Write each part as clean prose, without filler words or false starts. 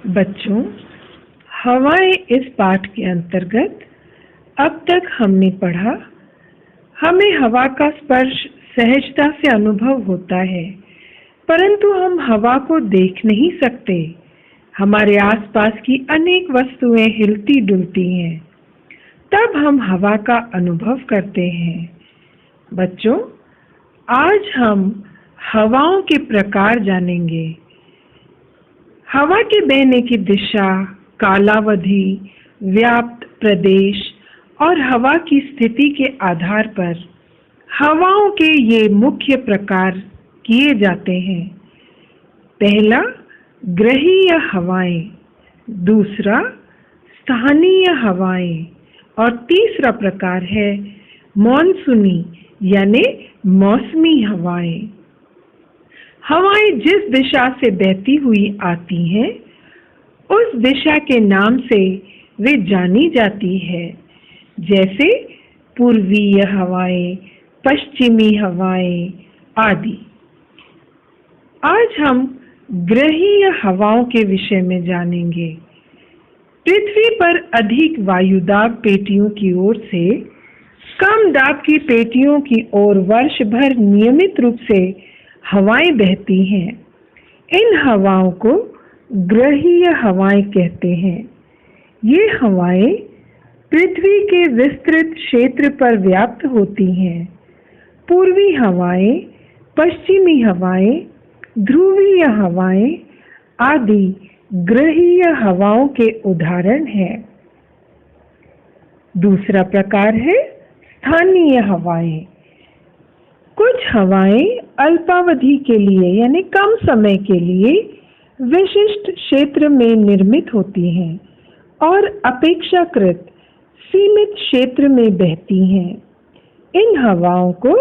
बच्चों, हवाएं इस पाठ के अंतर्गत अब तक हमने पढ़ा। हमें हवा का स्पर्श सहजता से अनुभव होता है, परंतु हम हवा को देख नहीं सकते। हमारे आसपास की अनेक वस्तुएं हिलती डुलती हैं, तब हम हवा का अनुभव करते हैं। बच्चों, आज हम हवाओं के प्रकार जानेंगे। हवा के बहने की दिशा, कालावधि, व्याप्त प्रदेश और हवा की स्थिति के आधार पर हवाओं के ये मुख्य प्रकार किए जाते हैं। पहला, ग्रहीय हवाएं, दूसरा स्थानीय हवाएं और तीसरा प्रकार है मॉनसूनी यानी मौसमी हवाएं। हवाएं जिस दिशा से बहती हुई आती हैं, उस दिशा के नाम से वे जानी जाती है, जैसे पूर्वीय हवाएं, पश्चिमी हवाएं आदि। आज हम ग्रहीय हवाओं के विषय में जानेंगे। पृथ्वी पर अधिक वायुदाब पेटियों की ओर से कम दाब की पेटियों की ओर वर्ष भर नियमित रूप से हवाएं बहती हैं। इन हवाओं को ग्रहीय हवाएं कहते हैं। ये हवाएं पृथ्वी के विस्तृत क्षेत्र पर व्याप्त होती हैं। पूर्वी हवाएं, पश्चिमी हवाएं, ध्रुवीय हवाएं आदि ग्रहीय हवाओं के उदाहरण हैं। दूसरा प्रकार है स्थानीय हवाएं। कुछ हवाएं अल्पावधि के लिए यानी कम समय के लिए विशिष्ट क्षेत्र में निर्मित होती हैं और अपेक्षाकृत सीमित क्षेत्र में बहती हैं। इन हवाओं को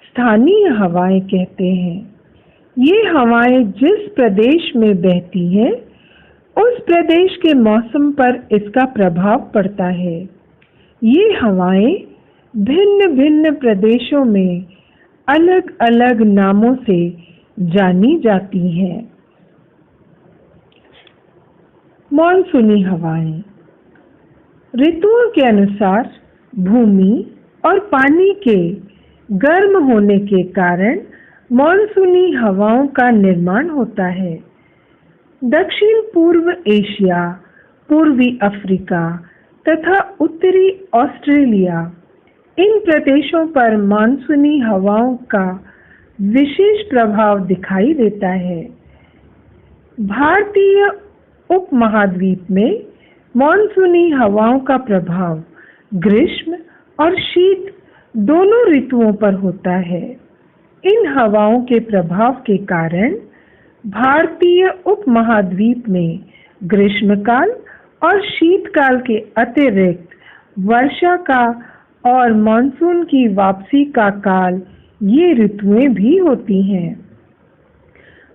स्थानीय हवाएं कहते हैं। ये हवाएं जिस प्रदेश में बहती हैं, उस प्रदेश के मौसम पर इसका प्रभाव पड़ता है। ये हवाएं भिन्न भिन्न प्रदेशों में अलग अलग नामों से जानी जाती हैं। मॉनसूनी हवाएं ऋतुओं के अनुसार भूमि और पानी के गर्म होने के कारण मॉनसूनी हवाओं का निर्माण होता है। दक्षिण पूर्व एशिया, पूर्वी अफ्रीका तथा उत्तरी ऑस्ट्रेलिया, इन प्रदेशों पर मानसूनी हवाओं का विशेष प्रभाव दिखाई देता है। भारतीय उपमहाद्वीप में मानसूनी हवाओं का प्रभाव ग्रीष्म और शीत दोनों ऋतुओं पर होता है। इन हवाओं के प्रभाव के कारण भारतीय उपमहाद्वीप में ग्रीष्मकाल और शीतकाल के अतिरिक्त वर्षा का और मानसून की वापसी का काल ये ऋतुएं भी होती हैं।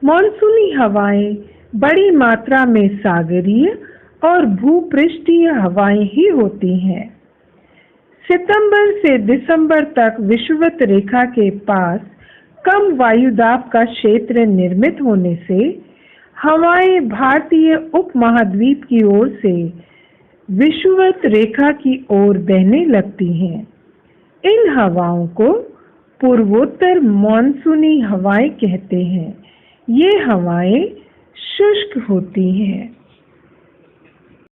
मानसूनी हवाएं बड़ी मात्रा में सागरीय और भूपृष्ठीय हवाएं ही होती हैं। सितंबर से दिसंबर तक विषुवत रेखा के पास कम वायुदाब का क्षेत्र निर्मित होने से हवाएं भारतीय उपमहाद्वीप की ओर से विषुवत रेखा की ओर बहने लगती हैं। इन हवाओं को पूर्वोत्तर मॉनसूनी हवाएं कहते हैं। ये हवाएं शुष्क होती हैं।